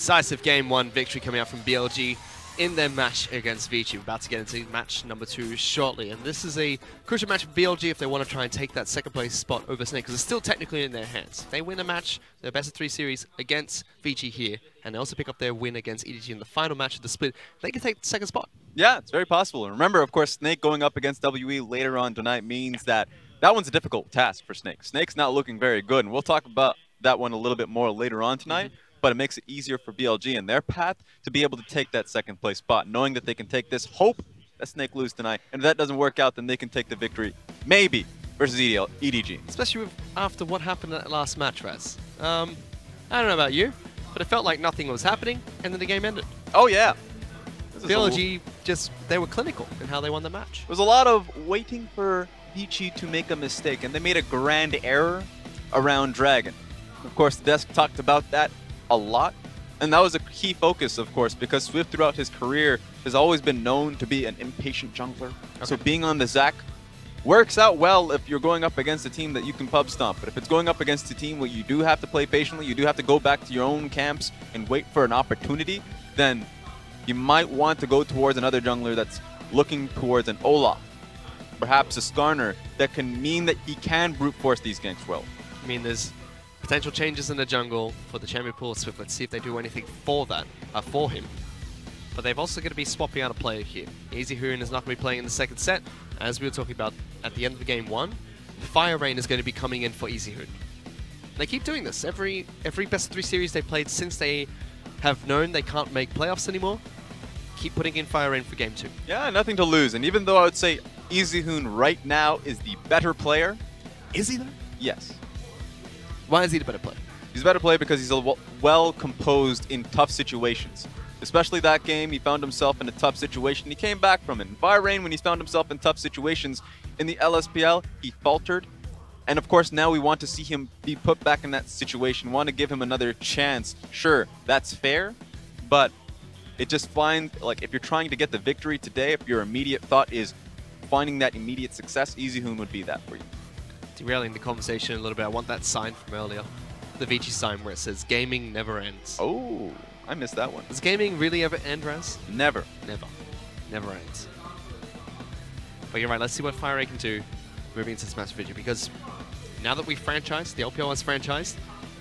Decisive Game 1 victory coming out from BLG in their match against Vici. We're about to get into match number 2 shortly, and this is a crucial match for BLG if they want to try and take that second place spot over Snake, because it's still technically in their hands. If they win a match, their best of 3 series against Vici here, and they also pick up their win against EDG in the final match of the split, they can take the second spot. Yeah, it's very possible. And remember, of course, Snake going up against WE later on tonight means that one's a difficult task for Snake. Snake's not looking very good, and we'll talk about that one a little bit more later on tonight. But it makes it easier for BLG and their path to be able to take that second place spot, knowing that they can take this, hope that Snake lose tonight. And if that doesn't work out, then they can take the victory, maybe, versus EDG. Especially after what happened at that last match, Raz. I don't know about you, but it felt like nothing was happening, and then the game ended. Oh, yeah. BLG they were clinical in how they won the match. There was a lot of waiting for Vici to make a mistake, and they made a grand error around Dragon. Of course, the desk talked about that a lot, and that was a key focus, of course, because Swift throughout his career has always been known to be an impatient jungler. Okay. So being on the Zac works out well if you're going up against a team that you can pub stomp, but if it's going up against a team where you do have to play patiently, you do have to go back to your own camps and wait for an opportunity, then you might want to go towards another jungler that's looking towards an Olaf, perhaps a Skarner, that can mean that he can brute force these ganks well. I mean, there's potential changes in the jungle for the champion pool of Swift. Let's see if they do anything for that, for him. But they've also going to be swapping out a player here. Easy Hoon is not going to be playing in the second set. As we were talking about at the end of the game 1, Fire Rain is going to be coming in for Easy Hoon. They keep doing this. Every best of 3 series they played since they have known they can't make playoffs anymore, keep putting in Fire Rain for game 2. Yeah, nothing to lose. And even though I would say Easy Hoon right now is the better player. Is he though? Yes. Why is he the better player? He's a better player because he's well composed in tough situations. Especially that game, he found himself in a tough situation. He came back from it. And Fire Rain, when he found himself in tough situations in the LSPL, he faltered. And of course, now we want to see him be put back in that situation. Want to give him another chance. Sure, that's fair, but it just finds, like, if you're trying to get the victory today, if your immediate thought is finding that immediate success, Easy Hoon would be that for you. Derailing the conversation a little bit, I want that sign from earlier. The Vici sign where it says, gaming never ends. Oh, I missed that one. Does gaming really ever end, Raz? Never. Never. Never ends. But you're right, let's see what Fire Rain can do moving into this match for Vici, because now that we've franchised, the LPL has franchised,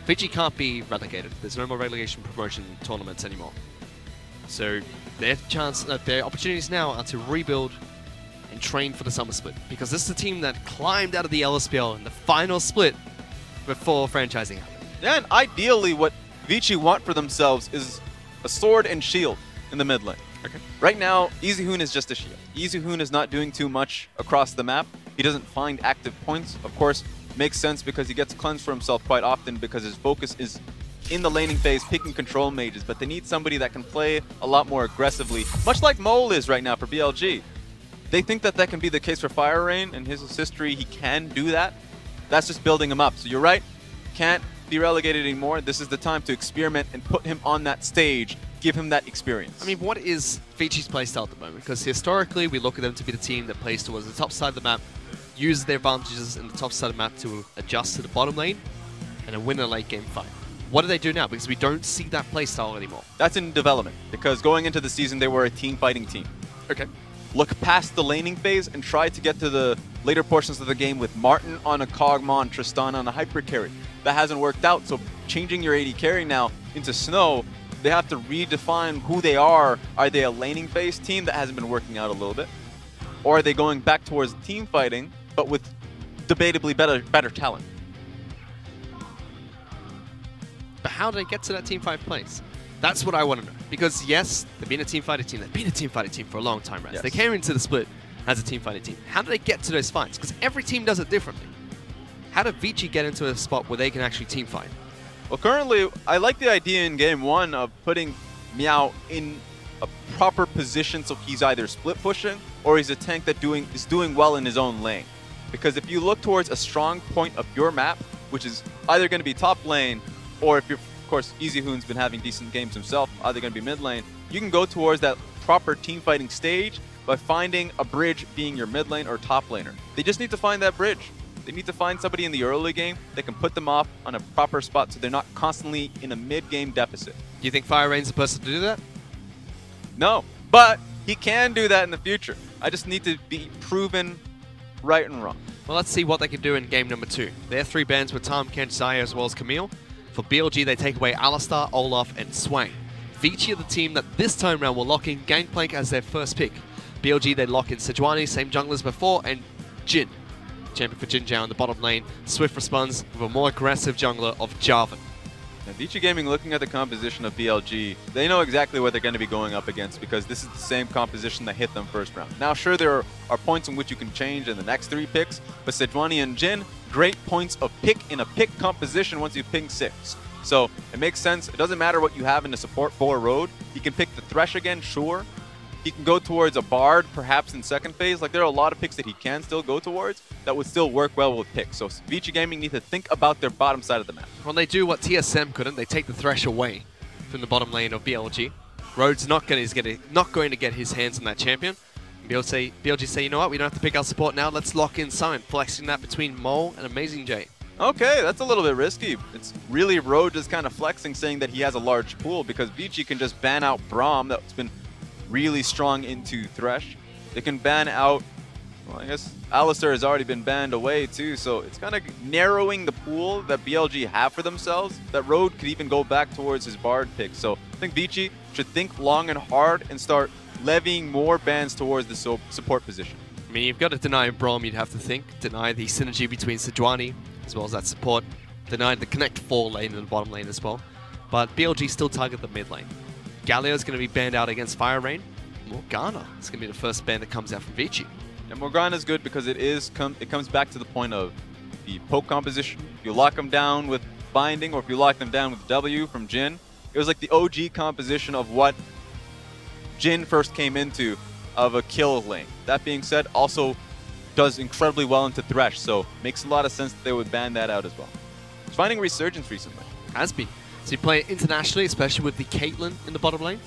Vici can't be relegated. There's no more relegation promotion tournaments anymore. So their opportunities now are to rebuild and train for the summer split, because this is a team that climbed out of the LSPL in the final split before franchising happened. Yeah, and ideally what Vici want for themselves is a sword and shield in the mid lane. Okay. Right now, Easy Hoon is just a shield. Easy Hoon is not doing too much across the map. He doesn't find active points. Of course, makes sense because he gets cleansed for himself quite often because his focus is in the laning phase, picking control mages, but they need somebody that can play a lot more aggressively, much like Mole is right now for BLG. They think that can be the case for Fire Rain, and his history, he can do that. That's just building him up. So you're right, can't be relegated anymore. This is the time to experiment and put him on that stage, give him that experience. I mean, what is Vici's playstyle at the moment? Because historically, we look at them to be the team that plays towards the top side of the map, uses their advantages in the top side of the map to adjust to the bottom lane, and then win a late game fight. What do they do now? Because we don't see that playstyle anymore. That's in development, because going into the season, they were a team fighting team. Okay. Look past the laning phase and try to get to the later portions of the game with Martin on a Kog'Maw and Tristana on a hyper carry. That hasn't worked out, so changing your AD carry now into Snow, they have to redefine who they are. Are they a laning phase team that hasn't been working out a little bit? Or are they going back towards team fighting, but with debatably better talent? But how do they get to that team fight place? That's what I want to know. Because yes, they've been a team fighting team. They've been a team fighting team for a long time, right? Yes. They came into the split as a team fighting team. How do they get to those fights? Because every team does it differently. How did Vici get into a spot where they can actually team fight? Well, currently, I like the idea in game 1 of putting Meow in a proper position so he's either split pushing or he's a tank that is doing well in his own lane. Because if you look towards a strong point of your map, which is either going to be top lane, or if you're, of course, Easy Hoon's been having decent games himself, either going to be mid lane, you can go towards that proper team fighting stage by finding a bridge being your mid lane or top laner. They just need to find that bridge. They need to find somebody in the early game that can put them off on a proper spot so they're not constantly in a mid-game deficit. Do you think Fire Rain's the person to do that? No, but he can do that in the future. I just need to be proven right and wrong. Well, let's see what they can do in game number 2. Their 3 bans were Tom, Kent, Zaya, as well as Camille. For BLG, they take away Alistar, Olaf, and Swang. Vici are the team that this time round will lock in Gangplank as their first pick. BLG, they lock in Sejuani, same junglers before, and Jin. Champion for Jin Zhao in the bottom lane. Swift responds with a more aggressive jungler of Jarvan. Now, Vici Gaming, looking at the composition of BLG, they know exactly what they're going to be going up against because this is the same composition that hit them first round. Now, sure, there are points in which you can change in the next 3 picks, but Sejuani and Jin, great points of pick in a pick composition once you ping 6. So it makes sense. It doesn't matter what you have in the support for road. He can pick the Thresh again, sure. He can go towards a Bard, perhaps in second phase. Like, there are a lot of picks that he can still go towards that would still work well with picks. So Vici Gaming need to think about their bottom side of the map. Well, they do what TSM couldn't. They take the Thresh away from the bottom lane of BLG. Road's not going to get his hands on that champion. And BLG say, you know what, we don't have to pick our support now. Let's lock in Summon, flexing that between Mole and Amazing J. Okay, that's a little bit risky. It's really Road just kind of flexing, saying that he has a large pool because Vici can just ban out Braum that's been really strong into Thresh. They can ban out, well, I guess Alistar has already been banned away too, so it's kind of narrowing the pool that BLG have for themselves. That Road could even go back towards his Bard pick. So I think Vici should think long and hard and start levying more bans towards the support position. I mean, you've got to deny Braum, you'd have to think. Deny the synergy between Sejuani as well as that support. Deny the Connect 4 lane and the bottom lane as well. But BLG still target the mid lane. Galio's going to be banned out against Fire Rain. Morgana is going to be the first ban that comes out from Vici. And Morgana's good because it comes back to the point of the poke composition. If you lock them down with Binding or if you lock them down with W from Jin, it was like the OG composition of what Jin first came into of a kill lane. That being said, also does incredibly well into Thresh, so makes a lot of sense that they would ban that out as well. It's finding resurgence recently. Has been. So you play it internationally, especially with the Caitlyn in the bottom lane.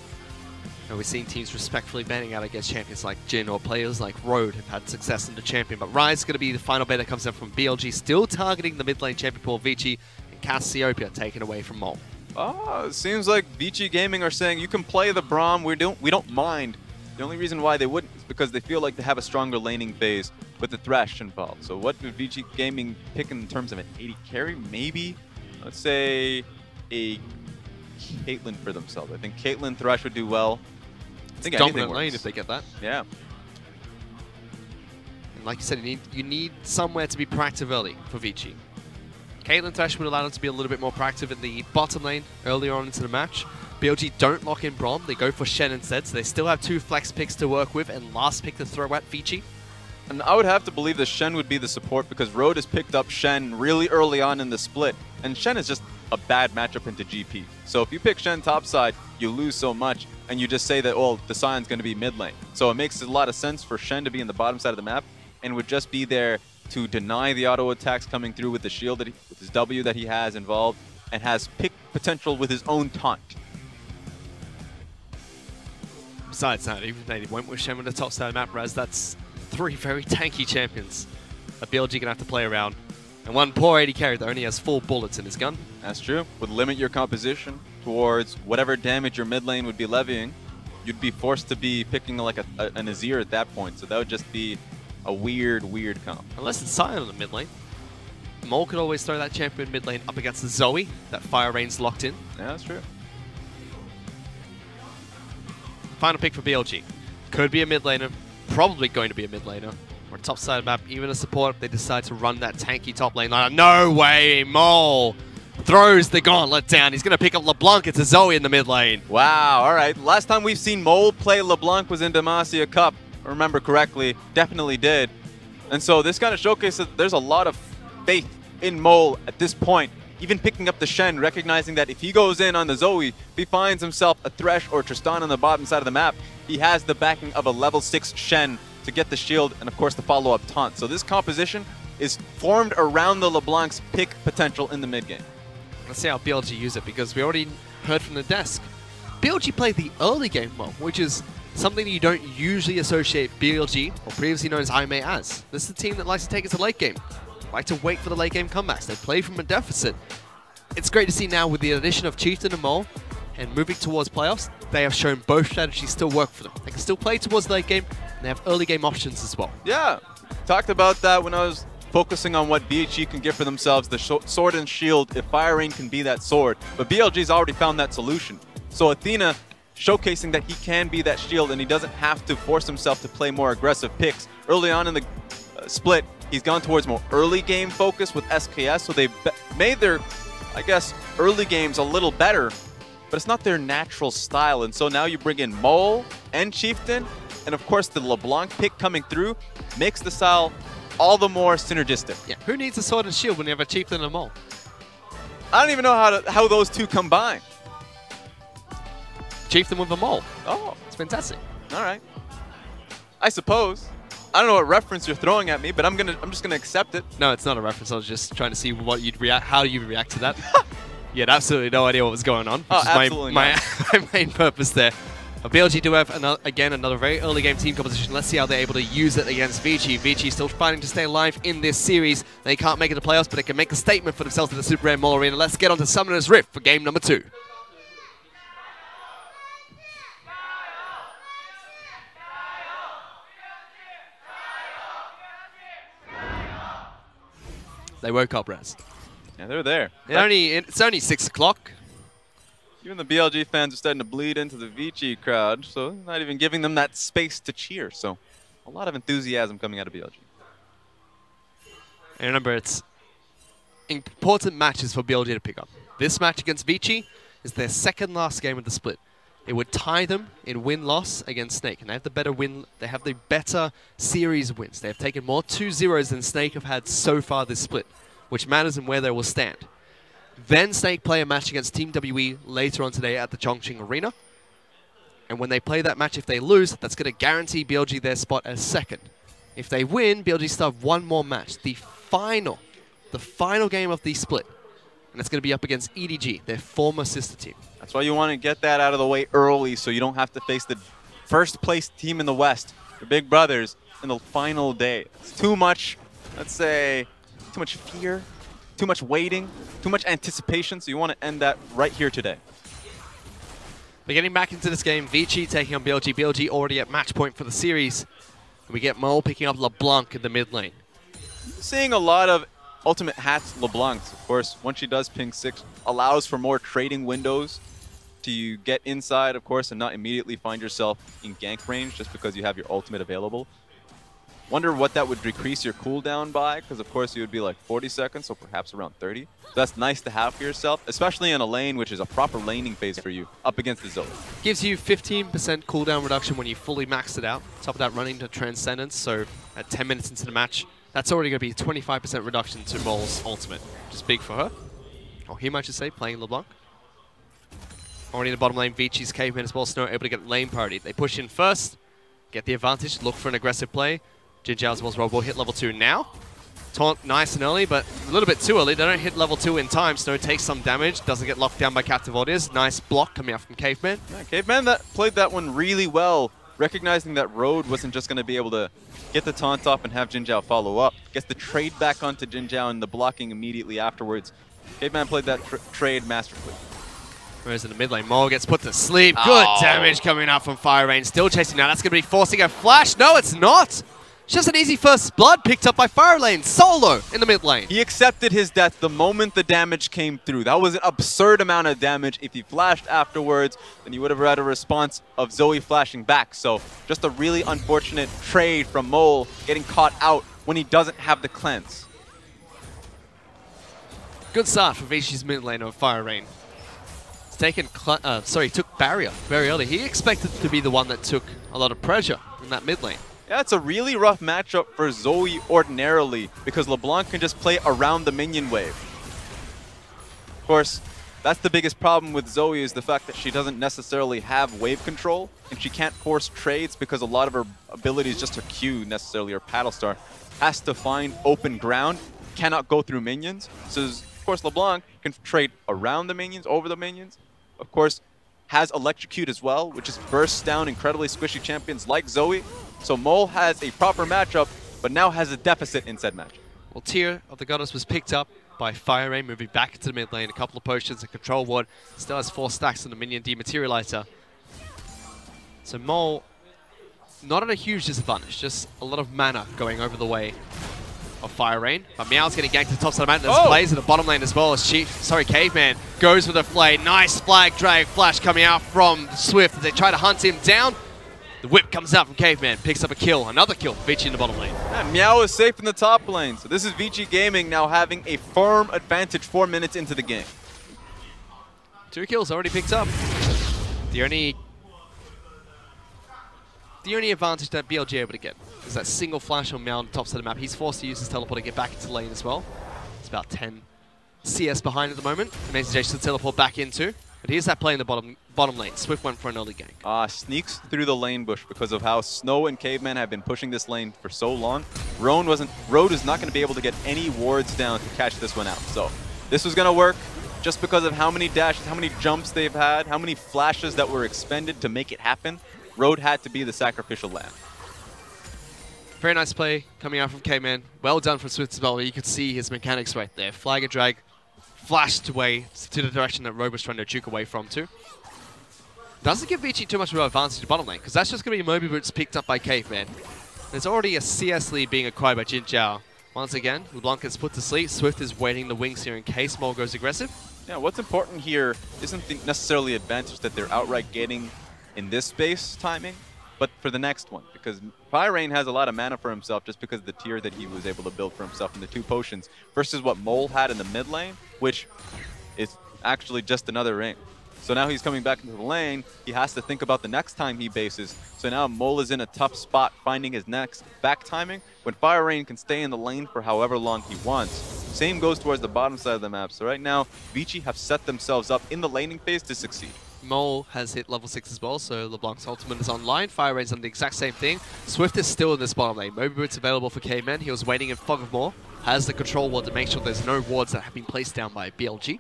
And we're seeing teams respectfully banning out against champions like Jin or players like Road have had success in the champion. But Rise is going to be the final ban that comes out from BLG, still targeting the mid lane champion pool Vici, and Cassiopeia taken away from Mole. Oh, it seems like Vici Gaming are saying you can play the Braum, we don't mind. The only reason why they wouldn't is because they feel like they have a stronger laning phase with the Thresh involved. So what would Vici Gaming pick in terms of an 80 carry? Maybe, let's say, a Caitlyn for themselves. I think Caitlyn Thresh would do well. I think dominant lane if they get that. Yeah. And like you said, you need somewhere to be proactive early for Vici. Caitlyn Thresh would allow them to be a little bit more proactive in the bottom lane earlier on into the match. BLG don't lock in Braum, they go for Shen instead, so they still have 2 flex picks to work with and last pick to throw at Vici. And I would have to believe that Shen would be the support because Road has picked up Shen really early on in the split. And Shen is just a bad matchup into GP. So if you pick Shen topside, you lose so much, and you just say that, oh, the Sion's going to be mid lane. So it makes a lot of sense for Shen to be in the bottom side of the map and would just be there to deny the auto attacks coming through with the shield, with his W that he has involved, and has pick potential with his own taunt. Besides that, even if they went with Shen with the top side of the map, Raz, that's 3 very tanky champions that BLG going to have to play around. And one poor 80 carry that only has 4 bullets in his gun. That's true. Would limit your composition towards whatever damage your mid lane would be levying. You'd be forced to be picking like an Azir at that point, so that would just be a weird comp. Unless it's Sion on the mid lane. Mole could always throw that champion mid lane up against the Zoe. That Fire Rain's locked in. Yeah, that's true. Final pick for BLG. Could be a mid laner. Probably going to be a mid laner. Or a top side map, even a support if they decide to run that tanky top lane liner. No way, Mole throws the gauntlet down. He's going to pick up LeBlanc. It's a Zoe in the mid lane. Wow, all right. Last time we've seen Mole play LeBlanc was in Demacia Cup. I remember correctly. Definitely did. And so this kind of showcases that there's a lot of faith in Mole at this point. Even picking up the Shen, recognizing that if he goes in on the Zoe, if he finds himself a Thresh or Tristan on the bottom side of the map, he has the backing of a level 6 Shen to get the shield and, of course, the follow-up taunt. So this composition is formed around the LeBlanc's pick potential in the mid-game. Let's see how BLG use it, because we already heard from the desk. BLG played the early game well, which is something you don't usually associate BLG, or previously known as IMA, as. This is a team that likes to take it to late game. like to wait for the late game comebacks. They play from a deficit. It's great to see now with the addition of Chieftain and Mole and moving towards playoffs, they have shown both strategies still work for them. They can still play towards the late game, and they have early game options as well. Yeah, talked about that when I was focusing on what Vici can get for themselves, the sword and shield, if Fire Rain can be that sword. But BLG's already found that solution. So Athena showcasing that he can be that shield and he doesn't have to force himself to play more aggressive picks. Early on in the split, he's gone towards more early game focus with SKS, so they've made their, I guess, early games a little better, but it's not their natural style. And so now you bring in Mole and Chieftain, and of course the LeBlanc pick coming through makes the style all the more synergistic. Yeah, who needs a sword and shield when you have a Chieftain and a Mole? I don't even know how those two combine. Chieftain with a Mole. Oh, it's fantastic. All right. I suppose. I don't know what reference you're throwing at me, but I'm just gonna accept it. No, it's not a reference. I was just trying to see what you'd react, how you'd react to that. You had absolutely no idea what was going on. Oh, which is absolutely my main purpose there. BLG do have another very early game team composition. Let's see how they're able to use it against Vici. Vici still fighting to stay alive in this series. They can't make it to playoffs, but they can make a statement for themselves in the Super Rare Mall Arena. Let's get on to Summoner's Rift for game number 2. They woke up, Raz. Yeah, they're there. It's only 6 o'clock. Even the BLG fans are starting to bleed into the Vici crowd, so not even giving them that space to cheer. So a lot of enthusiasm coming out of BLG. And remember, it's important matches for BLG to pick up. This match against Vici is their second last game of the split. It would tie them in win-loss against Snake, and they have the better win. They have the better series wins. They have taken more 2-0s than Snake have had so far this split, which matters in where they will stand. Then Snake play a match against Team WE later on today at the Chongqing Arena. And when they play that match, if they lose, that's going to guarantee BLG their spot as second. If they win, BLG still have one more match, the final game of the split. And it's going to be up against EDG, their former sister team. That's why you want to get that out of the way early so you don't have to face the first place team in the West, your big brothers, in the final day. It's too much, let's say, too much fear, too much waiting, too much anticipation, so you want to end that right here today. We're getting back into this game. Vici taking on BLG. BLG already at match point for the series. And we get Mole picking up LeBlanc in the mid lane. Seeing a lot of Ultimate Hats LeBlancs, of course, once she does ping 6, allows for more trading windows to get inside, of course, and not immediately find yourself in gank range just because you have your ultimate available. Wonder what that would decrease your cooldown by, because of course you would be like 40 seconds, so perhaps around 30. So that's nice to have for yourself, especially in a lane which is a proper laning phase for you, up against the Zoe. Gives you 15% cooldown reduction when you fully maxed it out. Top of that, running to Transcendence, so at 10 minutes into the match, that's already going to be 25% reduction to Mole's ultimate, which is big for her. Or he might just say, playing LeBlanc. Already in the bottom lane, Vici's Caveman as well, Snow able to get lane priority. They push in first, get the advantage, look for an aggressive play. Jinjiao as well as Rob will hit level 2 now. Taunt nice and early, but a little bit too early. They don't hit level 2 in time. Snow takes some damage, doesn't get locked down by Captive Audience. Nice block coming out from Caveman. Yeah, Caveman played that one really well, recognizing that Road wasn't just going to be able to get the taunt off and have Jinjiao follow up. Gets the trade back onto Jinjiao and the blocking immediately afterwards. Caveman played that trade masterfully. Whereas in the mid lane, Mole gets put to sleep. Good damage coming out from Fire Rain. Still chasing now. That's going to be forcing a flash. No, it's not. It's just an easy first blood picked up by Fire Lane. Solo in the mid lane. He accepted his death the moment the damage came through. That was an absurd amount of damage. If he flashed afterwards, then he would have had a response of Zoe flashing back. So just a really unfortunate trade from Mole getting caught out when he doesn't have the cleanse. Good start for Vici's mid lane of Fire Rain. He's taken, took barrier very early. He expected to be the one that took a lot of pressure in that mid lane. Yeah, it's a really rough matchup for Zoe ordinarily because LeBlanc can just play around the minion wave. Of course, that's the biggest problem with Zoe is the fact that she doesn't necessarily have wave control and she can't force trades because a lot of her abilities, just her Q necessarily, or Paddle Star, has to find open ground, cannot go through minions. So, of course, LeBlanc can trade around the minions, over the minions. Of course, has Electrocute as well, which just bursts down incredibly squishy champions like Zoe. So Mole has a proper matchup, but now has a deficit in said match. Well, Tier of the Goddess was picked up by Fire Rain, moving back into the mid lane. A couple of potions, a control ward. Still has 4 stacks on the minion dematerializer. So Mole, not at a huge disadvantage, just a lot of mana going over the way of Fire Rain. But Meow's getting ganked to the top side of the mountain. There's plays in the bottom lane as well as Caveman goes with a flay. Nice flag drag flash coming out from Swift as they try to hunt him down. The whip comes out from Caveman, picks up a kill. Another kill, Vici in the bottom lane. And Meow is safe in the top lane. So this is Vici Gaming now having a firm advantage 4 minutes into the game. 2 kills already picked up. The only advantage that BLG able to get is that single flash on Meow on the top side of the map. He's forced to use his teleport to get back into lane as well. It's about 10 CS behind at the moment. Amazing J should teleport back into. But here's that play in the bottom lane. Swift went for an early gank. Sneaks through the lane bush because of how Snow and Caveman have been pushing this lane for so long. Road is not going to be able to get any wards down to catch this one out. So this was going to work just because of how many dashes, how many jumps they've had, how many flashes that were expended to make it happen. Road had to be the sacrificial lamb. Very nice play coming out from Caveman. Well done from Swift as well. You could see his mechanics right there. Flag and drag flashed away to the direction that Road was trying to juke away from too. Doesn't give Vici too much of an advantage to bottom lane, because that's just going to be Moby Boots picked up by Caveman. There's already a CS lead being acquired by Jin Zhao. Once again, LeBlanc gets put to sleep. Swift is waiting the wings here in case Mole goes aggressive. Yeah, what's important here isn't necessarily the advantage that they're outright getting in this space timing, but for the next one, because Fire Rain has a lot of mana for himself just because of the tier that he was able to build for himself in the 2 potions versus what Mole had in the mid lane, which is actually just another ring. So now he's coming back into the lane, he has to think about the next time he bases. So now Mole is in a tough spot finding his next back timing when Fire Rain can stay in the lane for however long he wants. Same goes towards the bottom side of the map. So right now, Vici have set themselves up in the laning phase to succeed. Mole has hit level 6 as well, so LeBlanc's ultimate is online. Fire Rain's done the exact same thing. Swift is still in this bottom lane. Moby Boots available for Caveman. He was waiting in Fog of War. Has the control ward to make sure there's no wards that have been placed down by BLG.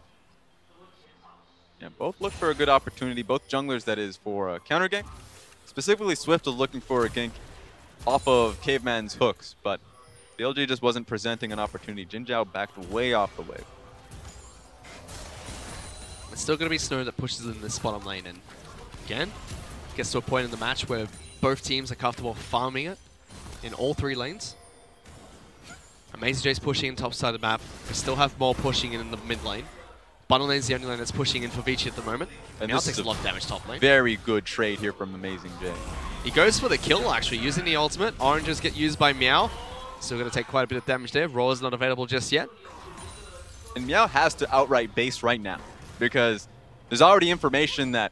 Yeah, both look for a good opportunity. Both junglers, that is, for a counter gank. Specifically, Swift was looking for a gank off of Caveman's hooks, but BLG just wasn't presenting an opportunity. Jin Zhao backed way off the wave. It's still going to be Snow that pushes in this bottom lane, and again, gets to a point in the match where both teams are comfortable farming it in all 3 lanes. Amazing J's pushing in top side of the map. We still have more pushing in the mid lane. Bottom lane is the only lane that's pushing in for Vici at the moment. And now takes a lot of damage top lane. Very good trade here from Amazing J. He goes for the kill actually, using the ultimate. Oranges get used by Meow. Still going to take quite a bit of damage there. Raw is not available just yet. And Meow has to outright base right now, because there's already information that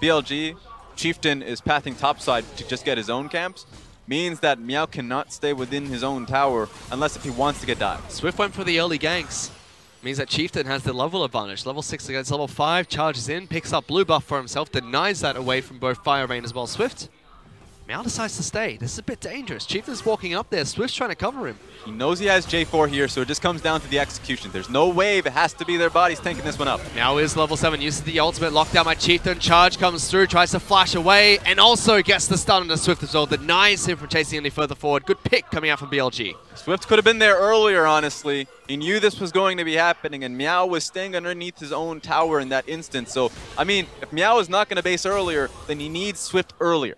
BLG, Chieftain, is pathing topside to just get his own camps. Means that Meow cannot stay within his own tower unless if he wants to get dived. Swift went for the early ganks. Means that Chieftain has the level advantage. Level 6 against level 5, charges in, picks up blue buff for himself, denies that away from both Fire Rain as well as Swift. Meow decides to stay. This is a bit dangerous. Chieftain's walking up there. Swift's trying to cover him. He knows he has J4 here, so it just comes down to the execution. There's no wave. It has to be their bodies tanking this one up. Meow is level 7. Uses the ultimate. Locked down by Chieftain. Charge comes through. Tries to flash away. And also gets the stun on the Swift as well. Denies him from chasing any further forward. Good pick coming out from BLG. Swift could have been there earlier, honestly. He knew this was going to be happening, and Meow was staying underneath his own tower in that instance. So, I mean, if Meow is not going to base earlier, then he needs Swift earlier.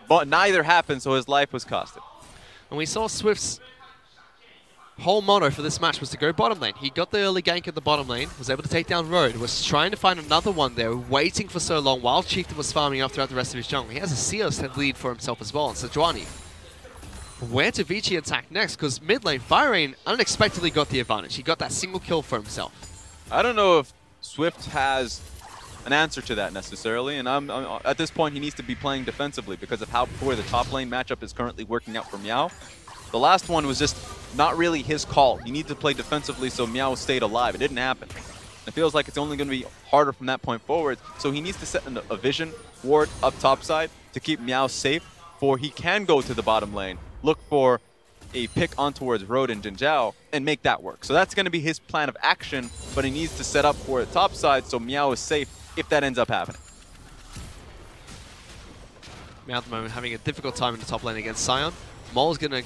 But neither happened, so his life was costed. And we saw Swift's whole motto for this match was to go bottom lane. He got the early gank at the bottom lane, was able to take down Road, was trying to find another one there, waiting for so long while Chieftain was farming up throughout the rest of his jungle. He has a CS lead for himself as well, and Sejuani. Where to Vici attack next? Because mid lane, Fire Rain unexpectedly got the advantage. He got that single kill for himself. I don't know if Swift has an answer to that necessarily, and at this point he needs to be playing defensively because of how poor the top lane matchup is currently working out for Meow. The last one was just not really his call. He needed to play defensively so Meow stayed alive. It didn't happen. It feels like it's only going to be harder from that point forward, so he needs to set a vision ward up top side to keep Meow safe, for he can go to the bottom lane, look for a pick on towards Road and Jin Zhao, and make that work. So that's going to be his plan of action, but he needs to set up for the top side so Meow is safe if that ends up happening. Meow at the moment having a difficult time in the top lane against Sion. Mole's going to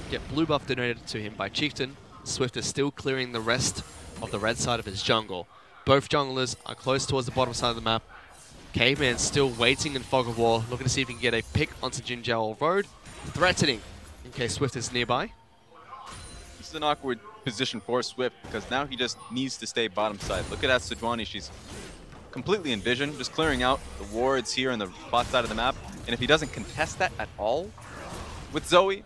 get blue buff donated to him by Chieftain. Swift is still clearing the rest of the red side of his jungle. Both junglers are close towards the bottom side of the map. Caveman still waiting in Fog of War, looking to see if he can get a pick onto Jinjiao Road, threatening in case Swift is nearby. This is an awkward position for Swift because now he just needs to stay bottom side. Look at that Sejuani, she's completely in vision, just clearing out the wards here on the bot side of the map. And if he doesn't contest that at all with Zoe,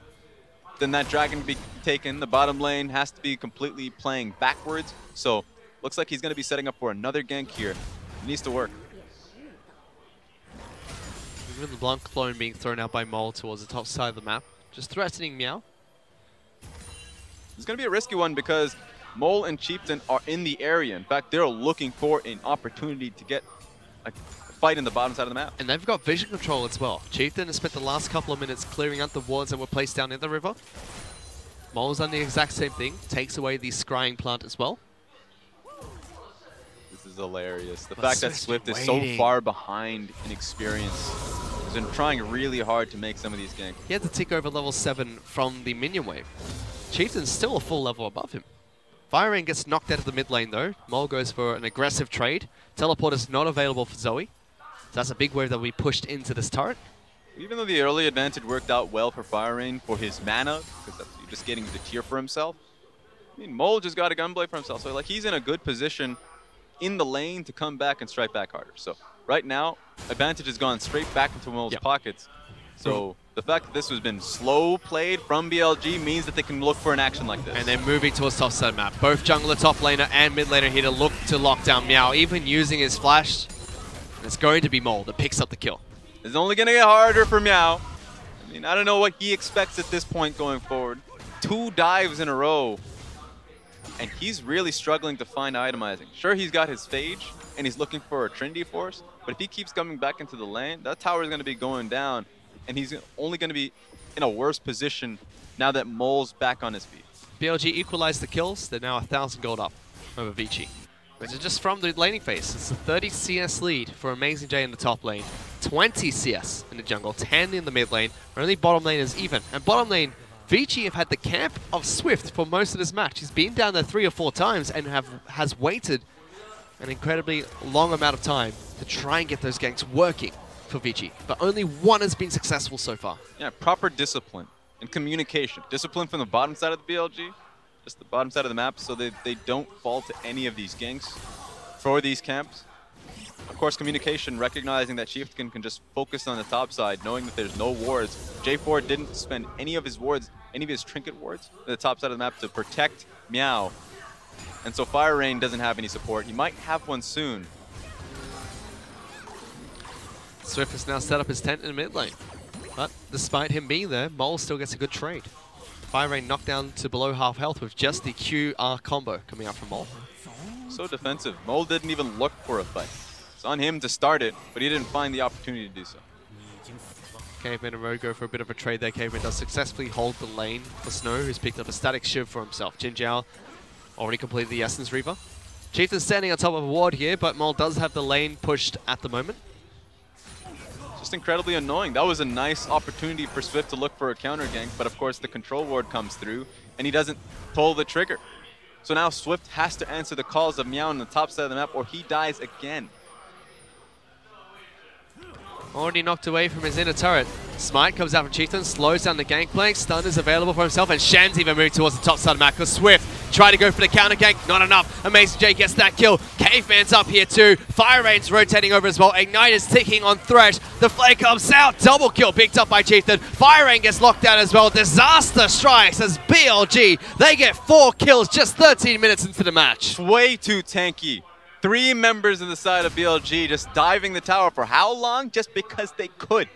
then that dragon can be taken. The bottom lane has to be completely playing backwards. So looks like he's going to be setting up for another gank here. It needs to work. Even the Blanc clone being thrown out by Mole towards the top side of the map, just threatening Meow. It's going to be a risky one because Mole and Chieftain are in the area. In fact, they're looking for an opportunity to get a fight in the bottom side of the map. And they've got vision control as well. Chieftain has spent the last couple of minutes clearing out the wards that were placed down in the river. Mole's done the exact same thing, takes away the scrying plant as well. This is hilarious. The fact that Swift is so far behind in experience. He's been trying really hard to make some of these ganks. He had to tick over level 7 from the minion wave. Chieftain's still a full level above him. Fire Rain gets knocked out of the mid lane though. Mole goes for an aggressive trade. Teleport is not available for Zoe. So that's a big wave that will be pushed into this turret. Even though the early advantage worked out well for Fire Rain for his mana, because you're just getting the tier for himself. I mean, Mole just got a gunblade for himself, so like he's in a good position in the lane to come back and strike back harder. So right now, advantage has gone straight back into Mole's pockets. So the fact that this has been slow played from BLG means that they can look for an action like this. And they're moving towards top side map. Both jungler, top laner, and mid laner here to look to lock down Meow, even using his flash. It's going to be Mole that picks up the kill. It's only going to get harder for Meow. I mean, I don't know what he expects at this point going forward. 2 dives in a row. And he's really struggling to find itemizing. Sure, he's got his Phage, and he's looking for a Trinity Force. But if he keeps coming back into the lane, that tower is going to be going down. And he's only going to be in a worse position now that Mole's back on his feet. BLG equalized the kills. They're now 1,000 gold up over Vici. Which is just from the laning phase. It's a 30 CS lead for Amazing J in the top lane, 20 CS in the jungle, 10 in the mid lane. Only bottom lane is even. And bottom lane, Vici have had the camp of Swift for most of this match. He's been down there 3 or 4 times and has waited an incredibly long amount of time to try and get those ganks working for Vici. But only one has been successful so far. Yeah, proper discipline and communication. Discipline from the bottom side of the BLG. Just the bottom side of the map, so they don't fall to any of these ganks for these camps. Of course, communication, recognizing that Chieftain can just focus on the top side, knowing that there's no wards. J4 didn't spend any of his wards, any of his trinket wards, at the top side of the map to protect Meow. And so Fire Rain doesn't have any support. He might have one soon. Swift has now set up his tent in the mid lane. But despite him being there, Mole still gets a good trade. Fire Rain knocked down to below half health with just the QR combo coming out from Mole. So defensive. Mole didn't even look for a fight. It's on him to start it, but he didn't find the opportunity to do so. Caveman and Rogue go for a bit of a trade there. Caveman does successfully hold the lane for Snow, who's picked up a static shiv for himself. Jinjiao already completed the Essence Reaver. Chieftain's standing on top of a ward here, but Mole does have the lane pushed at the moment. Just incredibly annoying. That was a nice opportunity for Swift to look for a counter gank, but of course the control ward comes through and he doesn't pull the trigger. So now Swift has to answer the calls of Meow on the top side of the map or he dies again. Already knocked away from his inner turret. Smite comes out from Chieftain, slows down the gangplank. Stun is available for himself, and Shen's even moved towards the top side of the map because Swift tried to go for the counter gank, not enough. Amazing J gets that kill. Caveman's up here too. Fire Rain's rotating over as well. Ignite is ticking on Thresh. The flare comes out. Double kill picked up by Chieftain. Fire Rain gets locked down as well. Disaster strikes as BLG. They get 4 kills just 13 minutes into the match. It's way too tanky. 3 members of the side of BLG just diving the tower for how long? Just because they could.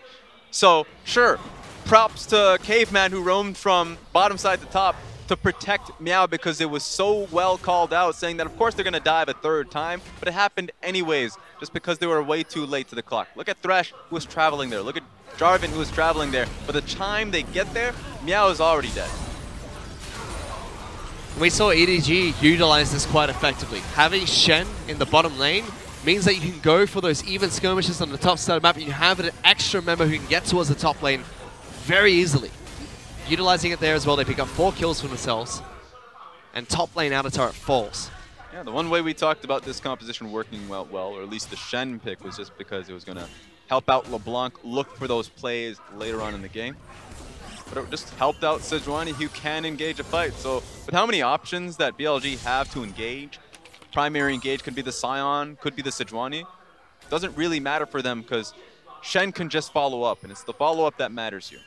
So, sure, props to Caveman who roamed from bottom side to top to protect Meow because it was so well called out, saying that of course they're going to dive a 3rd time, but it happened anyways just because they were way too late to the clock. Look at Thresh who was traveling there. Look at Jarvan who was traveling there. By the time they get there, Meow is already dead. We saw EDG utilize this quite effectively. Having Shen in the bottom lane means that you can go for those even skirmishes on the top side of the map and you have an extra member who can get towards the top lane very easily. Utilizing it there as well, they pick up 4 kills for themselves. and top lane outer turret falls. Yeah, the one way we talked about this composition working well, or at least the Shen pick, was just because it was going to help out LeBlanc look for those plays later on in the game. But it just helped out Sejuani, who can engage a fight. So with how many options that BLG have to engage, primary engage could be the Sion, could be the Sejuani, doesn't really matter for them because Shen can just follow up, and it's the follow-up that matters here.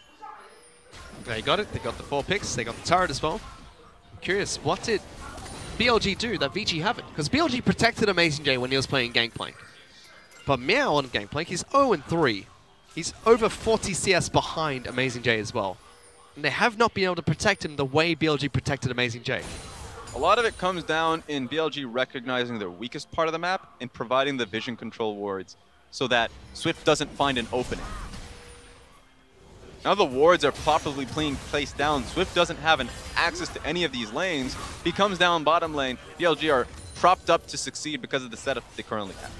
They got it. They got the 4 picks. They got the turret as well. I'm curious, what did BLG do that Vici haven't? Because BLG protected Amazing J when he was playing Gangplank. But Meow on Gangplank, he's 0-3. He's over 40 CS behind Amazing J as well. And they have not been able to protect him the way BLG protected Amazing J. A lot of it comes down in BLG recognizing their weakest part of the map and providing the vision control wards so that Swift doesn't find an opening. Now the wards are properly placed down. Swift doesn't have an access to any of these lanes. He comes down bottom lane. BLG are propped up to succeed because of the setup they currently have.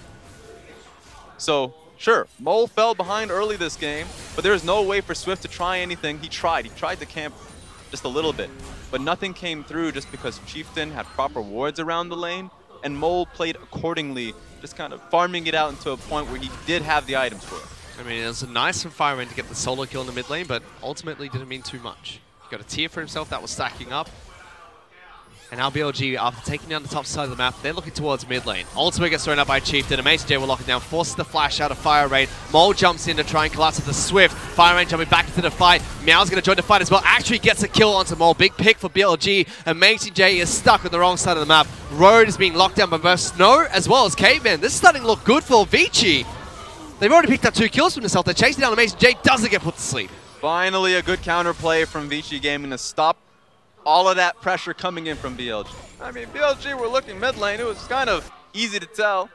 So, sure, Mole fell behind early this game, but there's no way for Swift to try anything. He tried to camp just a little bit, but nothing came through just because Chieftain had proper wards around the lane, and Mole played accordingly, just kind of farming it out into a point where he did have the items for it. I mean, it was nice from FireRain to get the solo kill in the mid lane, but ultimately didn't mean too much. He got a tier for himself that was stacking up. And now BLG, after taking down the top side of the map, they're looking towards mid lane. Ultimate gets thrown up by Chieftain. Amazing J will lock it down, forces the flash out of FireRain. Mole jumps in to try and collapse with the Swift. FireRain jumping back into the fight. Meow's going to join the fight as well. Actually gets a kill onto Mole. Big pick for BLG. Amazing J is stuck on the wrong side of the map. Road is being locked down by both Snow as well as Caveman. This is starting to look good for Vici. They've already picked up 2 kills from themselves. They're chasing down Amazing J. Doesn't get put to sleep. Finally, a good counterplay from Vici Gaming to stop all of that pressure coming in from BLG. I mean, BLG were looking mid lane. It was kind of easy to tell.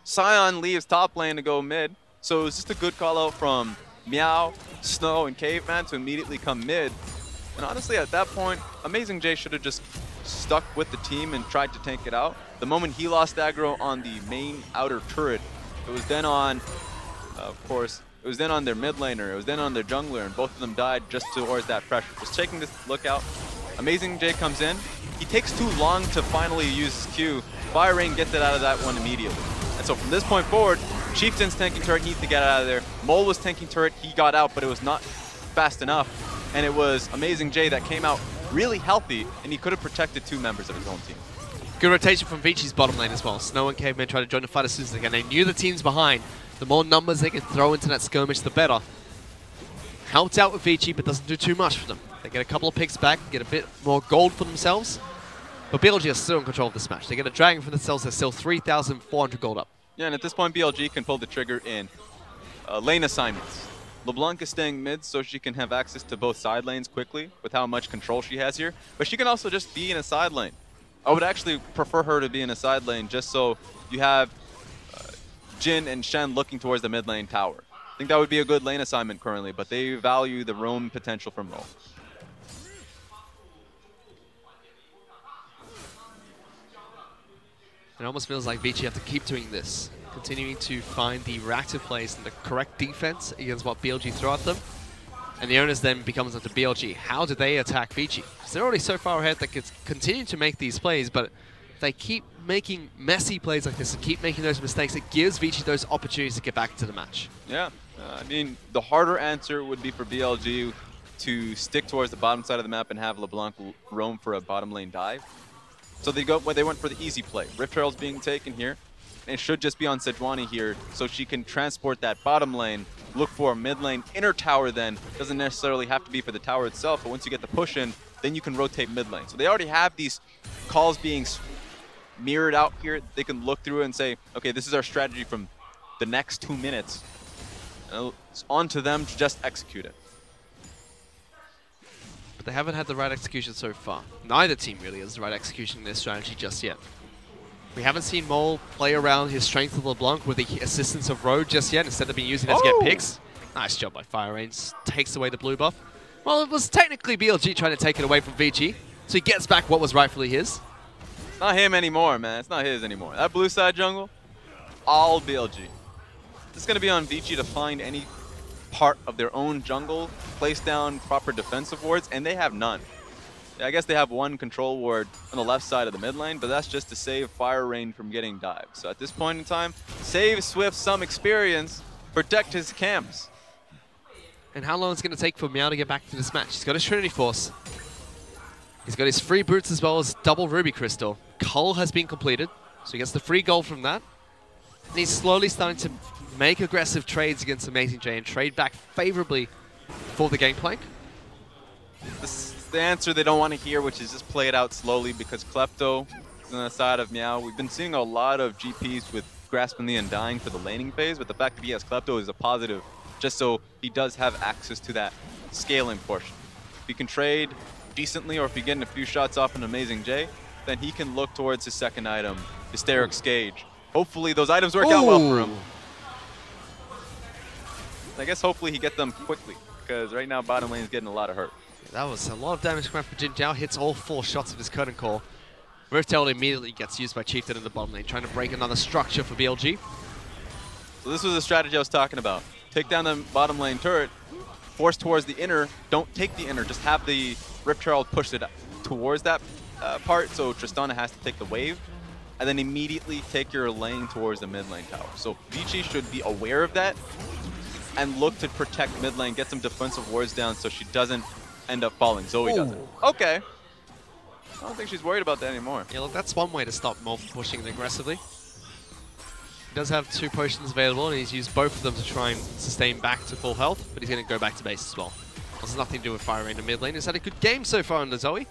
Sion leaves top lane to go mid. So it was just a good call out from Meow, Snow, and Caveman to immediately come mid. And honestly, at that point, Amazing J should have just stuck with the team and tried to tank it out. The moment he lost aggro on the main outer turret, it was then on, of course, it was then on their mid laner, it was then on their jungler, and both of them died just towards that pressure. Just taking this look out. Amazing J comes in. He takes too long to finally use his Q. FireRain gets it out of that one immediately. And so from this point forward, Chieftain's tanking turret needs to get out of there. Mole was tanking turret, he got out, but it was not fast enough. And it was Amazing J that came out really healthy, and he could have protected 2 members of his own team. Good rotation from Vici's bottom lane as well. Snow and Caveman try to join the fight as soon as they can. They knew the team's behind. The more numbers they can throw into that skirmish, the better. Helped out with Vici, but doesn't do too much for them. They get a couple of picks back, get a bit more gold for themselves. But BLG are still in control of this match. They get a dragon for themselves. They're still 3,400 gold up. Yeah, and at this point, BLG can pull the trigger in lane assignments. LeBlanc is staying mid so she can have access to both side lanes quickly with how much control she has here. But she can also just be in a side lane. I would actually prefer her to be in a side lane just so you have Jin and Shen looking towards the mid lane tower. I think that would be a good lane assignment currently, but they value the roam potential from Mo. It almost feels like Vici have to keep doing this, continuing to find the reactive plays and the correct defense against what BLG throw at them. And the onus then becomes up to BLG. How do they attack Vici? Because they're already so far ahead they could continue to make these plays, but if they keep making messy plays like this and keep making those mistakes, it gives Vici those opportunities to get back into the match. Yeah, I mean, the harder answer would be for BLG to stick towards the bottom side of the map and have LeBlanc roam for a bottom lane dive. So they went for the easy play. Rift Herald's being taken here. And it should just be on Sejuani here so she can transport that bottom lane, look for a mid lane inner tower then. Doesn't necessarily have to be for the tower itself, but once you get the push in, then you can rotate mid lane. So they already have these calls being mirrored out here. They can look through it and say, okay, this is our strategy from the next 2 minutes. And it's on to them to just execute it. They haven't had the right execution so far. Neither team really has the right execution in their strategy just yet. We haven't seen Mole play around his strength with LeBlanc with the assistance of Road just yet, instead of being using it to get picks. Nice job by FireRain. Takes away the blue buff. Well, it was technically BLG trying to take it away from Vici, so he gets back what was rightfully his. It's not him anymore, man. It's not his anymore. That blue side jungle, all BLG. It's going to be on Vici to find any part of their own jungle, place down proper defensive wards, and they have none. I guess they have one control ward on the left side of the mid lane, but that's just to save Fire Rain from getting dived. So at this point in time, save Swift some experience, protect his camps. And how long is it going to take for Meow to get back to this match? He's got his Trinity Force. He's got his free boots as well as double Ruby Crystal. Cull has been completed, so he gets the free gold from that. And he's slowly starting to make aggressive trades against Amazing J and trade back favorably for the Gangplank. This is the answer they don't want to hear, which is just play it out slowly because Klepto is on the side of Meow. We've been seeing a lot of GPs with Grasping the Undying for the laning phase, but the fact that he has Klepto is a positive, just so he does have access to that scaling portion. If he can trade decently, or if you're getting a few shots off an Amazing J, then he can look towards his second item, Hysteric's Cage. Hopefully those items work out well for him. I guess hopefully he gets them quickly, because right now bottom lane is getting a lot of hurt. That was a lot of damage from Jin Jiao, hits all 4 shots of his curtain call. Rift immediately gets used by Chieftain in the bottom lane, trying to break another structure for BLG. So this was the strategy I was talking about. Take down the bottom lane turret, force towards the inner, don't take the inner, just have the Rift Herald push it towards that part, so Tristana has to take the wave, and then immediately take your lane towards the mid lane tower. So Vici should be aware of that and look to protect mid lane, get some defensive wards down so she doesn't end up falling. Zoe doesn't. Okay. I don't think she's worried about that anymore. Yeah, look, that's one way to stop Mo from pushing it aggressively. He does have 2 potions available, and he's used both of them to try and sustain back to full health, but he's going to go back to base as well. Has nothing to do with Fire Rain in mid lane. He's had a good game so far under Zoe,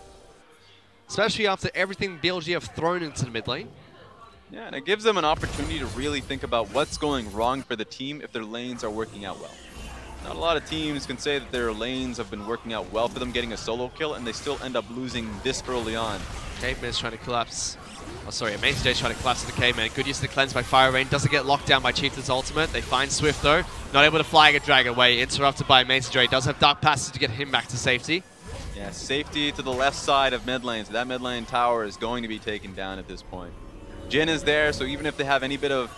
especially after everything BLG have thrown into the mid lane. Yeah, and it gives them an opportunity to really think about what's going wrong for the team if their lanes are working out well. Not a lot of teams can say that their lanes have been working out well for them, getting a solo kill, and they still end up losing this early on. Caveman's trying to collapse. Oh, sorry, Amazing J's trying to collapse to the Caveman. Good use of the cleanse by Fire Rain. Doesn't get locked down by Chieftain's ultimate. They find Swift though. Not able to flag a drag away. Interrupted by Amazing J. Does have Dark Passage to get him back to safety. Yeah, safety to the left side of mid lane. So that mid lane tower is going to be taken down at this point. Jin is there, so even if they have any bit of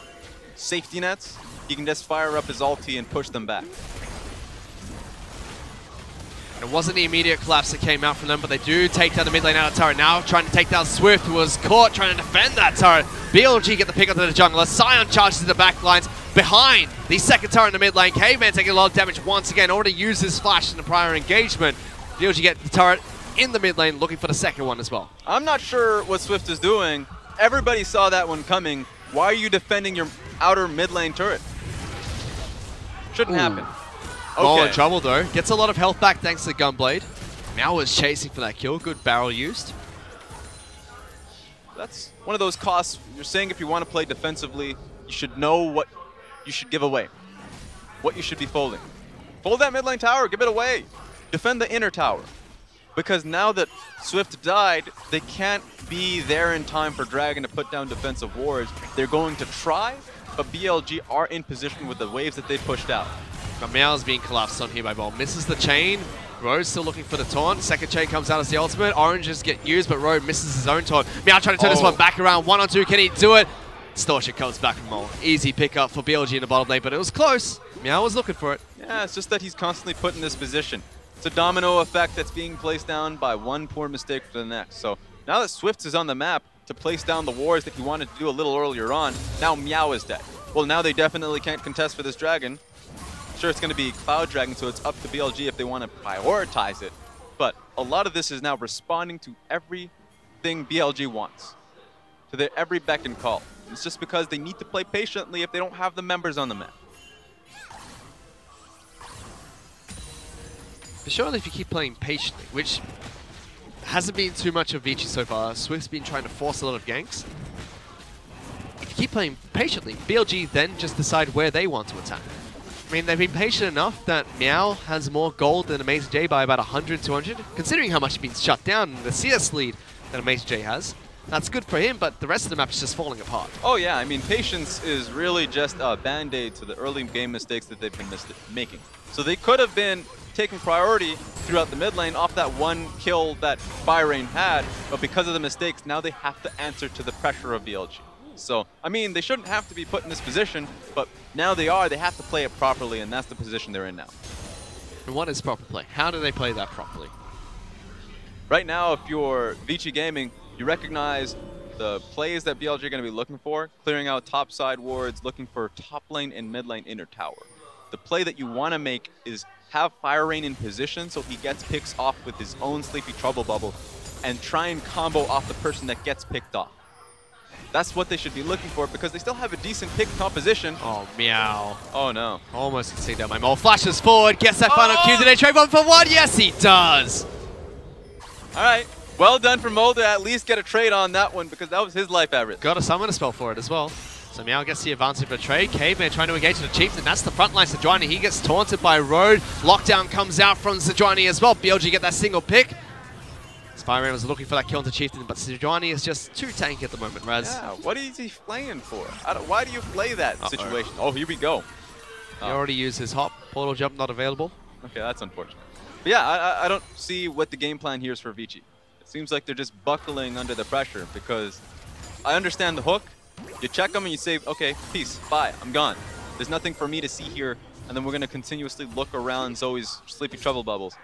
safety nets, he can just fire up his ulti and push them back. And it wasn't the immediate collapse that came out from them, but they do take down the mid lane out of turret now. Trying to take down Swift, who was caught trying to defend that turret. BLG get the pick onto the jungler. Sion charges in the back lines behind the second turret in the mid lane. Caveman taking a lot of damage once again. Already used his flash in the prior engagement. BLG get the turret in the mid lane, looking for the second one as well. I'm not sure what Swift is doing. Everybody saw that one coming. Why are you defending your outer mid lane turret? Shouldn't happen. Okay. In trouble though. Gets a lot of health back thanks to the Gunblade. Now was chasing for that kill. Good barrel used. That's one of those costs. You're saying if you want to play defensively, you should know what you should give away. What you should be folding. Fold that mid lane tower. Give it away. Defend the inner tower. Because now that Swift died, they can't be there in time for Dragon to put down defensive wards. They're going to try, but BLG are in position with the waves that they pushed out. But Meow's being collapsed on here by Ball. Misses the chain. Road still looking for the taunt. Second chain comes out as the ultimate. Oranges get used, but Road misses his own taunt. Meow trying to turn this one back around. 1-on-2. Can he do it? Distortion comes back from Mole. Easy pickup for BLG in the bottom lane, but it was close. Meow was looking for it. Yeah, it's just that he's constantly put in this position. It's a domino effect that's being placed down by one poor mistake for the next. So now that Swift is on the map to place down the wards that he wanted to do a little earlier on, now Meow is dead. Well, now they definitely can't contest for this dragon. Sure, it's going to be Cloud Dragon, so it's up to BLG if they want to prioritize it. But a lot of this is now responding to everything BLG wants, to their every beck and call. It's just because they need to play patiently if they don't have the members on the map. For sure, if you keep playing patiently, which hasn't been too much of Vici so far, Swift's been trying to force a lot of ganks. If you keep playing patiently, BLG then just decide where they want to attack. I mean, they've been patient enough that Meow has more gold than Amazing J by about 100, 200, considering how much he's been shut down in the CS lead that Amazing J has. That's good for him, but the rest of the map is just falling apart. Oh yeah, I mean, patience is really just a band-aid to the early game mistakes that they've been making. So they could have been taking priority throughout the mid lane off that one kill that Fire Rain had, but because of the mistakes, now they have to answer to the pressure of BLG. So, I mean, they shouldn't have to be put in this position, but now they are. They have to play it properly, and that's the position they're in now. And what is proper play? How do they play that properly? right now, if you're Vici Gaming, you recognize the plays that BLG are going to be looking for, clearing out top side wards, looking for top lane and mid lane inner tower. The play that you want to make is have Fire Rain in position so he gets picks off with his own Sleepy Trouble Bubble and try and combo off the person that gets picked off. That's what they should be looking for because they still have a decent pick composition. Oh, meow. Oh, no. Almost can see that. My Mole flashes forward, gets that final Q. Did they trade 1-for-1? Yes, he does. All right. Well done for Mole to at least get a trade on that one because that was his life at risk. Got a summon spell for it as well. So Meow gets the advantage of a trade. Caveman trying to engage the Chieftain. That's the front line Sejuani. He gets taunted by Road. Lockdown comes out from Sejuani as well. BLG get that single pick. Spyrain was looking for that kill into Chieftain, but Sejuani is just too tanky at the moment, Raz. Yeah, what is he playing for? Why do you play that situation? Oh, here we go. He already used his hop. Portal jump not available. Okay, that's unfortunate. But yeah, I don't see what the game plan here is for Vici. It seems like they're just buckling under the pressure because I understand the hook. You check them and you say, okay, peace, bye, I'm gone. There's nothing for me to see here, and then we're going to continuously look around Zoe's Sleepy Trouble Bubbles.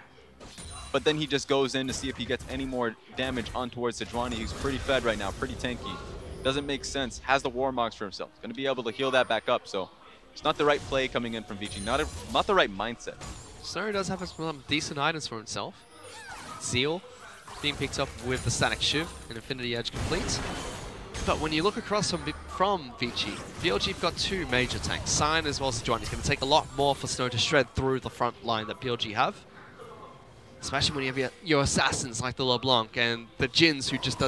But then he just goes in to see if he gets any more damage on towards Sejuani, who's pretty fed right now, pretty tanky. Doesn't make sense, has the Warmogs for himself. Going to be able to heal that back up, so it's not the right play coming in from Vici, not the right mindset. Snow does have some decent items for himself. Zeal being picked up with the Static Shiv and Infinity Edge complete. But when you look across from Vici, BLG have got two major tanks, Sign as well as Sejuani. It's going to take a lot more for Snow to shred through the front line that BLG have. Especially when you have your assassins like the LeBlanc and the Jins who just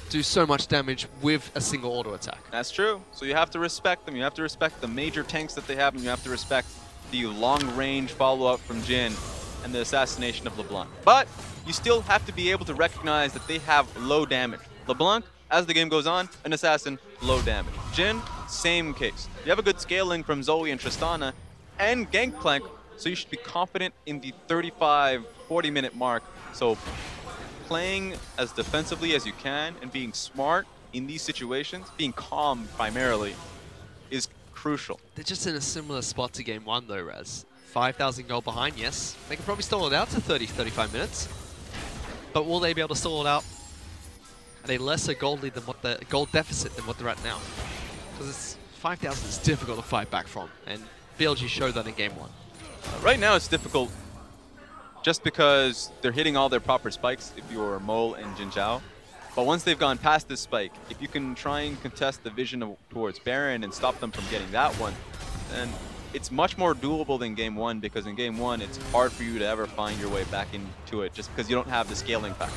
do so much damage with a single auto attack. That's true. So you have to respect them. You have to respect the major tanks that they have, and you have to respect the long-range follow-up from Jin and the assassination of LeBlanc. But you still have to be able to recognize that they have low damage. LeBlanc, as the game goes on, an assassin, low damage. Jin, same case. You have a good scaling from Zoe and Tristana and Gangplank, so you should be confident in the 35-40 minute mark. So playing as defensively as you can and being smart in these situations, being calm primarily, is crucial. They're just in a similar spot to game one though, Raz. 5,000 gold behind, yes. They can probably stall it out to 30-35 minutes. But will they be able to stall it out at a lesser gold lead than what the gold deficit than what they're at now? Because 5,000 is difficult to fight back from, and BLG showed that in game one. Right now it's difficult just because they're hitting all their proper spikes if you're Mole and Jin Zhao. But once they've gone past this spike, if you can try and contest the vision towards Baron and stop them from getting that one, then it's much more doable than game one, because in game one it's hard for you to ever find your way back into it just because you don't have the scaling factor.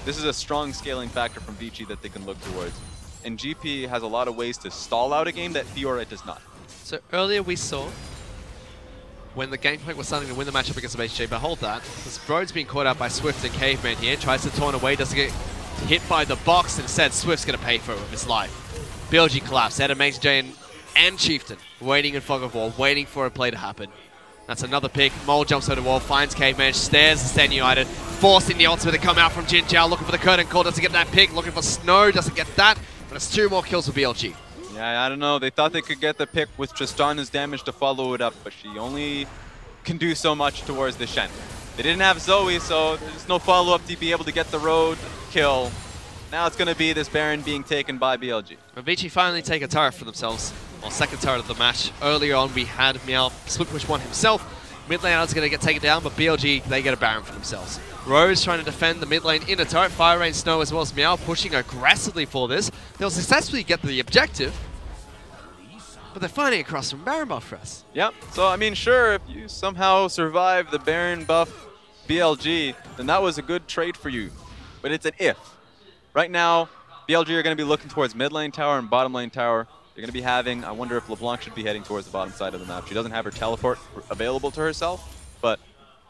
This is a strong scaling factor from Vici that they can look towards. And GP has a lot of ways to stall out a game that Fiora does not. So earlier we saw when the Gangplank was starting to win the matchup against BHJ, but hold that, because Brode's being caught out by Swift and Caveman here, tries to taunt away, doesn't get hit by the box, and instead Swift's going to pay for it with his life. BLG collapse, Adam J and Chieftain waiting in fog of war, waiting for a play to happen. That's another pick. Mole jumps over the wall, finds Caveman, stares and Stand United, forcing the ultimate to come out from Jin Zhao, looking for the curtain call, doesn't get that pick, looking for Snow, doesn't get that, but it's 2 more kills for BLG. Yeah, I don't know. They thought they could get the pick with Tristana's damage to follow it up, but she only can do so much towards the Shen. They didn't have Zoe, so there's no follow-up to be able to get the road kill. Now it's going to be this Baron being taken by BLG. Vici finally take a turret for themselves. Well, second turret of the match. Earlier on, we had Meow split push one himself. Mid lane is going to get taken down, but BLG, they get a Baron for themselves. Rose trying to defend the mid lane inner turret. Fire Rain, Snow, as well as Meow pushing aggressively for this. They'll successfully get the objective, but they're finding across from Baron buff for us. Yep. So, I mean, sure, if you somehow survive the Baron buff BLG, then that was a good trade for you. But it's an if. Right now, BLG are going to be looking towards mid lane tower and bottom lane tower. They're going to be having, I wonder if LeBlanc should be heading towards the bottom side of the map. She doesn't have her teleport available to herself, but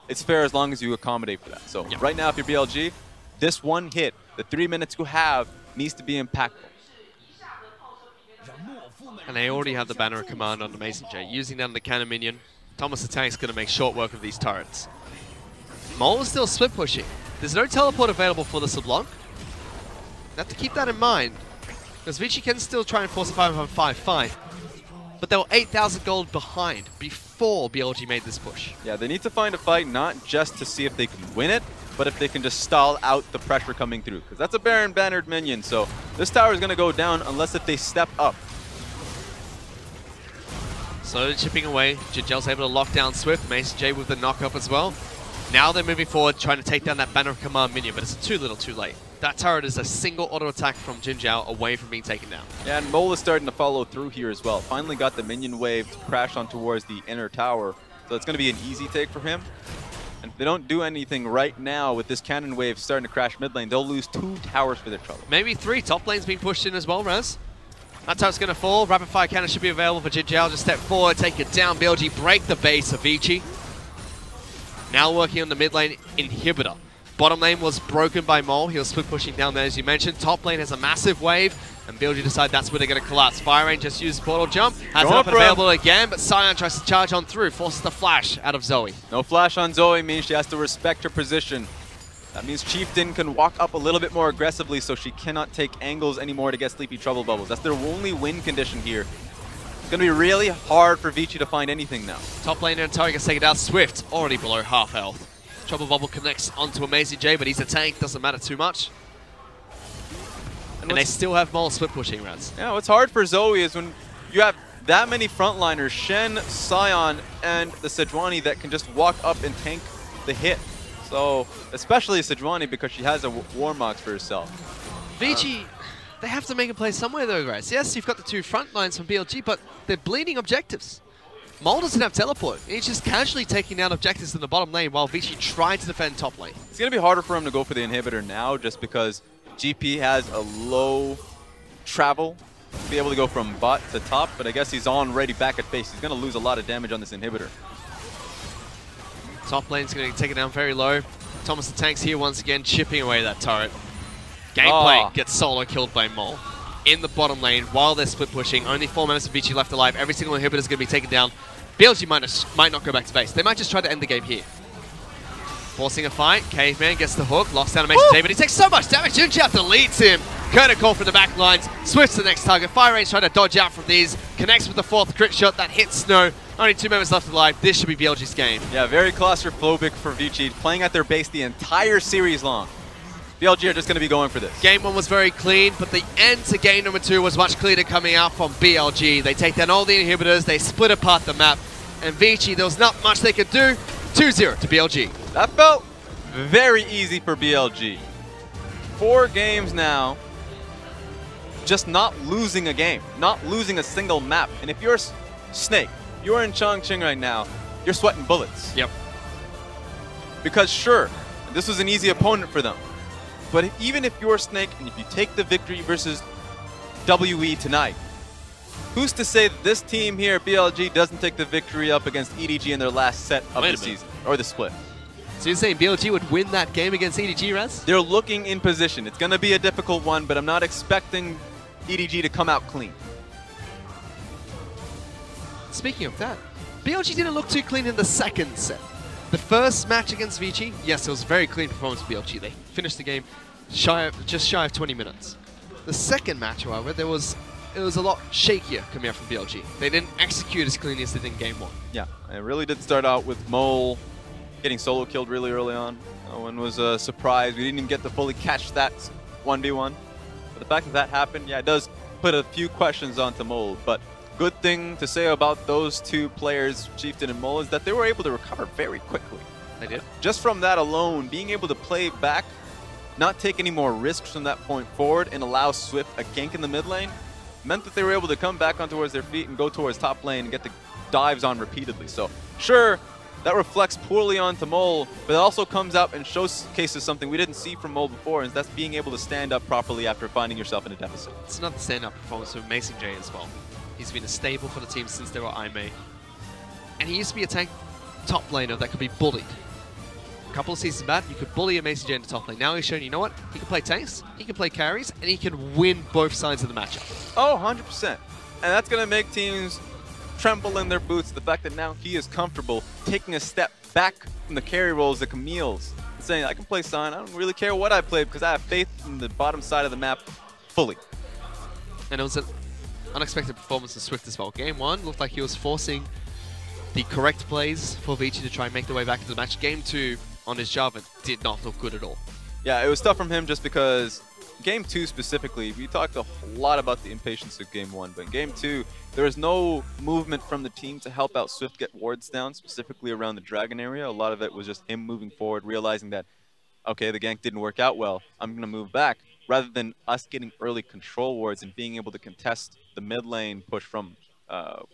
it's fair as long as you accommodate for that. So yep. Right now, if you're BLG, this one hit, the 3 minutes you have, needs to be impactful. And they already have the banner of command on Amazing J. Using that on the cannon minion, Thomas the Tank's going to make short work of these turrets. Mole is still split pushing. There's no teleport available for this LeBlanc. You have to keep that in mind, because Vici can still try and force a 5-on-5 fight. But they were 8,000 gold behind before BLG made this push. Yeah, they need to find a fight not just to see if they can win it, but if they can just stall out the pressure coming through. Because that's a Baron bannered minion, so this tower is going to go down unless if they step up. Slowly chipping away. Jinjel's able to lock down Swift. Mason J with the knock-up as well. Now they're moving forward, trying to take down that Banner of Command minion, but it's too little too late. That turret is a single auto attack from Jinjiao away from being taken down. Yeah, and Mole is starting to follow through here as well. Finally got the minion wave to crash on towards the inner tower, so it's going to be an easy take for him. And if they don't do anything right now with this cannon wave starting to crash mid lane, they'll lose 2 towers for their trouble. Maybe 3. Top lane's being pushed in as well, Raz. That turret's going to fall. Rapid fire cannon should be available for Jinjiao. Just step forward, take it down. BLG break the base of Vici. Now working on the mid lane inhibitor. Bottom lane was broken by Mole. He was split pushing down there, as you mentioned. Top lane has a massive wave, and BLG decide that's where they're going to collapse. Fire Rain just used portal jump. Has it up and available again, but Sion tries to charge on through. Forces the flash out of Zoe. No flash on Zoe means she has to respect her position. That means Chieftain can walk up a little bit more aggressively, so she cannot take angles anymore to get Sleepy Trouble Bubbles. That's their only win condition here. It's going to be really hard for Vici to find anything now. Top lane and Target take it out. Swift already below half health. Trouble Bubble connects onto Amazing J, but he's a tank, doesn't matter too much. And they still have Mole split pushing, Raz. Yeah, what's hard for Zoe is when you have that many frontliners, Shen, Sion, and the Sejuani that can just walk up and tank the hit. So, especially Sejuani because she has a Warmox for herself. Vici, they have to make a play somewhere though, guys. Yes, you've got the 2 front lines from BLG, but they're bleeding objectives. Mole doesn't have teleport. He's just casually taking down objectives in the bottom lane while Vici tried to defend top lane. It's going to be harder for him to go for the inhibitor now just because GP has a low travel to be able to go from bot to top, but I guess he's already back at base. He's going to lose a lot of damage on this inhibitor. Top lane's going to take it down very low. Thomas the Tank's here once again, chipping away that turret. Gameplay gets solo killed by Mole. In the bottom lane, while they're split pushing, only 4 members of Vici left alive. Every single inhibitor is going to be taken down. BLG might not go back to base. They might just try to end the game here. Forcing a fight. Caveman gets the hook, locks down Amazing J, but he takes so much damage. Jinjiao deletes him. Curtain call from the back lines. Swifts to the next target. Fire Range trying to dodge out from these. Connects with the 4th crit shot that hits Snow. Only 2 members left alive. This should be BLG's game. Yeah, very claustrophobic for Vici, playing at their base the entire series long. BLG are just going to be going for this. Game 1 was very clean, but the end to game number 2 was much cleaner coming out from BLG. They take down all the inhibitors, they split apart the map, and Vici, there was not much they could do. 2-0 to BLG. That felt very easy for BLG. 4 games now, just not losing a game, not losing a single map. And if you're Snake, you're in Chongqing right now, you're sweating bullets. Yep. Because sure, this was an easy opponent for them. But even if you're Snake and if you take the victory versus WE tonight, who's to say that this team here, BLG, doesn't take the victory up against EDG in their last set of the season, or the split? So you're saying BLG would win that game against EDG, Raz? They're looking in position. It's going to be a difficult one, but I'm not expecting EDG to come out clean. Speaking of that, BLG didn't look too clean in the second set. The first match against Vici, yes, it was a very clean performance for BLG. They finished the game just shy of 20 minutes. The second match, however, it was a lot shakier coming out from BLG. They didn't execute as cleanly as they did in game 1. Yeah, it really did start out with Mole getting solo killed really early on. No one was surprised. We didn't even get to fully catch that 1v1. But the fact that that happened, yeah, it does put a few questions onto Mole. But good thing to say about those 2 players, Chieftain and Mole, is that they were able to recover very quickly. They did. Just from that alone, being able to play back, not take any more risks from that point forward, and allow Swift a gank in the mid lane, meant that they were able to come back on towards their feet and go towards top lane and get the dives on repeatedly. So, sure, that reflects poorly onto Mole, but it also comes out and showcases something we didn't see from Mole before, and that's being able to stand up properly after finding yourself in a deficit. It's another stand-up performance from Mason J as well. He's been a staple for the team since they were IMA. And he used to be a tank top laner that could be bullied. A couple of seasons back, you could bully a Mason J into top lane. Now he's shown, you know what? He can play tanks, he can play carries, and he can win both sides of the matchup. Oh, 100%. And that's going to make teams tremble in their boots. The fact that now he is comfortable taking a step back from the carry roles, the Camille's, and saying, I can play Sion. I don't really care what I play because I have faith in the bottom side of the map fully. And it was an unexpected performance of Swift as well. Game 1 looked like he was forcing the correct plays for Vici to try and make their way back into the match. Game 2, on his Java did not look good at all. Yeah, it was tough from him just because Game 2 specifically, we talked a lot about the impatience of Game 1, but in Game 2, there was no movement from the team to help out Swift get wards down, specifically around the Dragon area. A lot of it was just him moving forward, realizing that, okay, the gank didn't work out well, I'm going to move back, rather than us getting early control wards and being able to contest the mid lane push from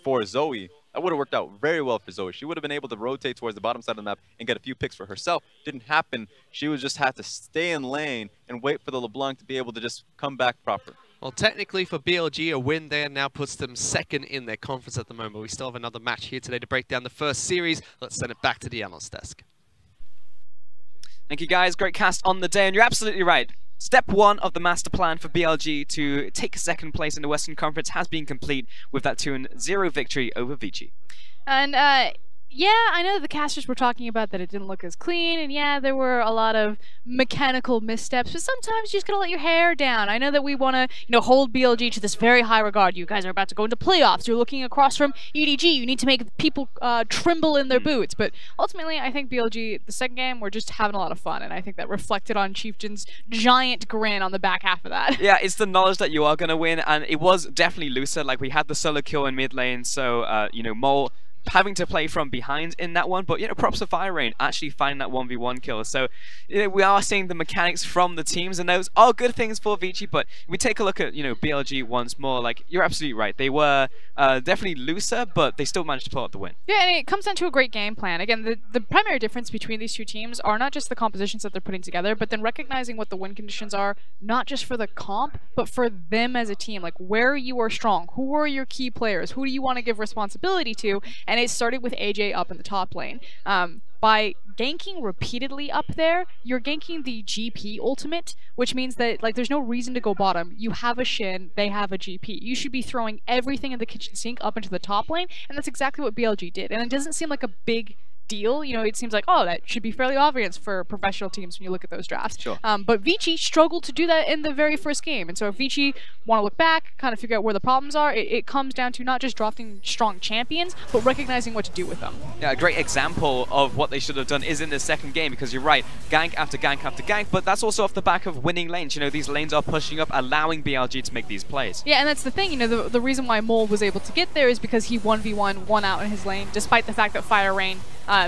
for Zoe. That would have worked out very well for Zoe. She would have been able to rotate towards the bottom side of the map and get a few picks for herself. Didn't happen. She would just have to stay in lane and wait for the LeBlanc to be able to just come back proper. Well, technically for BLG, a win there now puts them second in their conference at the moment. We still have another match here today to break down the first series. Let's send it back to the analyst desk. Thank you, guys. Great cast on the day, and you're absolutely right. Step 1 of the master plan for BLG to take second place in the Western Conference has been complete with that 2-0 victory over Vici. And yeah, I know the casters were talking about that it didn't look as clean, and yeah, there were a lot of mechanical missteps, but sometimes you just gotta let your hair down. I know that we want to, hold BLG to this very high regard. You guys are about to go into playoffs. You're looking across from EDG. You need to make people tremble in their boots. But ultimately, I think BLG, the second game, we're just having a lot of fun, and I think that reflected on Chieftain's giant grin on the back half of that. Yeah, it's the knowledge that you are gonna win, and it was definitely looser. Like, we had the solo kill in mid lane, so Mole having to play from behind in that one, but props to FireRain actually finding that 1v1 kill. So we are seeing the mechanics from the teams, and those are good things for Vici. But if we take a look at BLG once more, like, you're absolutely right, they were definitely looser, but they still managed to pull out the win. Yeah, and it comes down to a great game plan. Again, the primary difference between these two teams are not just the compositions that they're putting together, but then recognizing what the win conditions are, not just for the comp, but for them as a team. Like, where you are strong, who are your key players, who do you want to give responsibility to, and it started with AJ up in the top lane. By ganking repeatedly up there, you're ganking the GP ultimate, which means that, like, there's no reason to go bottom. You have a Shin, they have a GP. You should be throwing everything in the kitchen sink up into the top lane, and that's exactly what BLG did. And it doesn't seem like a big deal. It seems like, oh, that should be fairly obvious for professional teams when you look at those drafts. Sure. But Vici struggled to do that in the very first game. And so if Vici want to look back, kind of figure out where the problems are, it comes down to not just drafting strong champions, but recognizing what to do with them. Yeah, a great example of what they should have done is in the second game, because you're right, gank after gank after gank, but that's also off the back of winning lanes. These lanes are pushing up, allowing BLG to make these plays. Yeah, and that's the thing, the reason why Mole was able to get there is because he 1v1 won out in his lane, despite the fact that FireRain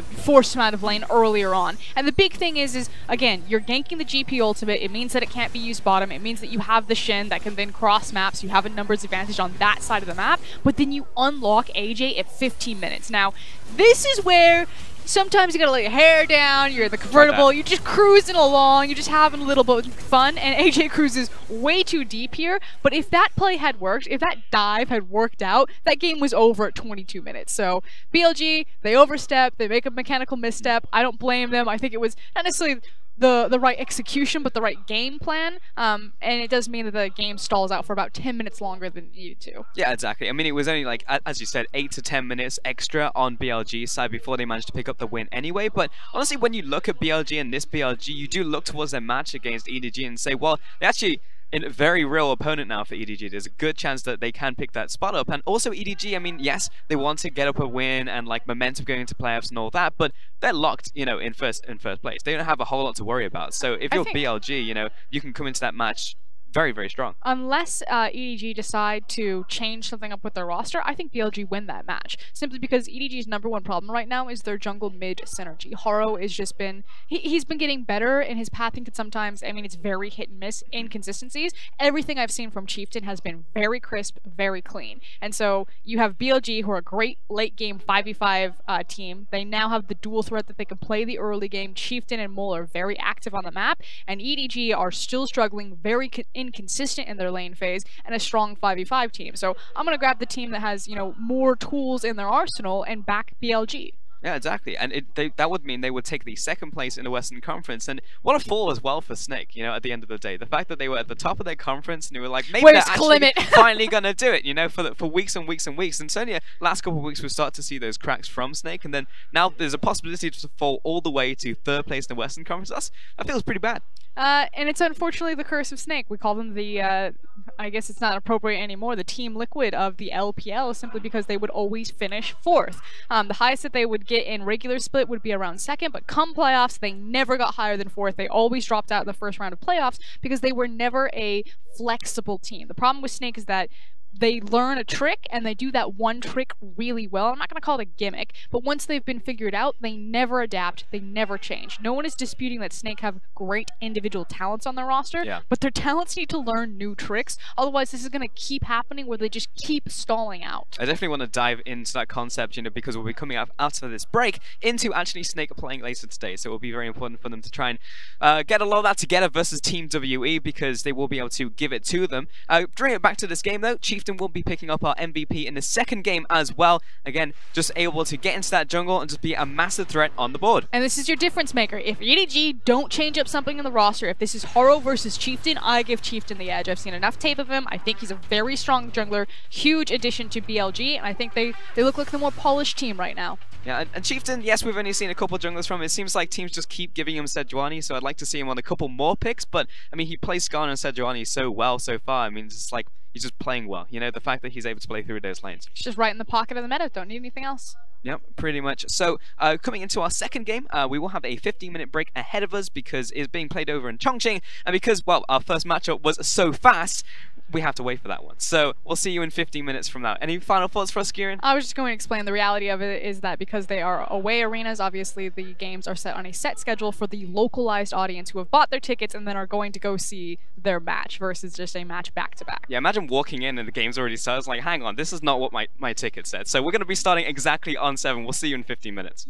forced him out of lane earlier on. And the big thing is again, you're ganking the GP ultimate. It means that it can't be used bottom. It means that you have the Shin that can then cross maps. You have a numbers advantage on that side of the map, but then you unlock AJ at 15 minutes. Now, this is where sometimes you gotta let your hair down, you're in the convertible, you're just cruising along, you're just having a little bit of fun, and AJ cruises way too deep here. But if that play had worked, if that dive had worked out, that game was over at 22 minutes. So BLG, they overstep, they make a mechanical misstep. I don't blame them. I think it was not necessarily the right execution, but the right game plan. And it does mean that the game stalls out for about 10 minutes longer than it needed to. Yeah, exactly. I mean, it was only, like, as you said, 8 to 10 minutes extra on BLG's side before they managed to pick up the win anyway. But honestly, when you look at BLG and this BLG, you do look towards their match against EDG and say, well, they actually a very real opponent now for EDG. There's a good chance that they can pick that spot up. And also EDG, I mean, yes, they want to get up a win and, like, momentum going into playoffs and all that, but they're locked, in first place. They don't have a whole lot to worry about. So if you're BLG, you can come into that match very, very strong. Unless EDG decide to change something up with their roster, I think BLG win that match. Simply because EDG's #1 problem right now is their jungle mid synergy. Haro has just been, he's been getting better, and his pathing could sometimes, I mean, it's very hit and miss inconsistencies. Everything I've seen from Chieftain has been very crisp, very clean. And so you have BLG, who are a great late game 5v5 team. They now have the dual threat that they can play the early game. Chieftain and Mole are very active on the map, and EDG are still struggling, very inconsistent in their lane phase, and a strong 5v5 team. So I'm going to grab the team that has, more tools in their arsenal and back BLG. Yeah, exactly. And that would mean they would take the second place in the Western Conference. And what a fall as well for Snake, at the end of the day. The fact that they were at the top of their conference and they were like, maybe they're actually finally going to do it, for weeks and weeks and weeks. And so in the last couple of weeks, we'll start to see those cracks from Snake. And then now there's a possibility to fall all the way to third place in the Western Conference. That feels pretty bad. And it's unfortunately the curse of Snake. We call them the, I guess it's not appropriate anymore, the Team Liquid of the LPL, simply because they would always finish 4th. The highest that they would get in regular split would be around 2nd, but come playoffs, they never got higher than 4th. They always dropped out in the first round of playoffs because they were never a flexible team. The problem with Snake is that they learn a trick, and they do that one trick really well. I'm not going to call it a gimmick, but once they've been figured out, they never adapt, they never change. No one is disputing that Snake have great individual talents on their roster, but their talents need to learn new tricks. Otherwise, this is going to keep happening where they just keep stalling out. I definitely want to dive into that concept, because we'll be coming up after this break into actually Snake playing later today, so it will be very important for them to try and get a lot of that together versus Team WE, because they will be able to give it to them. Bring it back to this game, though. Chieftain will be picking up our MVP in the second game as well. Again, just able to get into that jungle and just be a massive threat on the board. And this is your difference maker. If EDG don't change up something in the roster, if this is Horo versus Chieftain, I give Chieftain the edge. I've seen enough tape of him. I think he's a very strong jungler, huge addition to BLG, and I think they look like the more polished team right now. Yeah, and Chieftain, yes, we've only seen a couple junglers from him. It seems like teams just keep giving him Sejuani, so I'd like to see him on a couple more picks, but I mean, he plays Skarner and Sejuani so well so far. I mean, it's just like, he's just playing well. The fact that he's able to play through those lanes. He's just right in the pocket of the meta. Don't need anything else. Yep, pretty much. So, coming into our second game, we will have a 15-minute break ahead of us because it's being played over in Chongqing, and because, well, our first matchup was so fast, we have to wait for that one. So, we'll see you in 15 minutes from now. Any final thoughts for us, Kieran? I was just going to explain the reality of it is that because they are away arenas, obviously the games are set on a set schedule for the localized audience who have bought their tickets and then are going to go see their match versus just a match back-to-back. Yeah, imagine walking in and the game's already started. It's like, hang on, this is not what my ticket said. So, we're going to be starting exactly on 7. We'll see you in 15 minutes.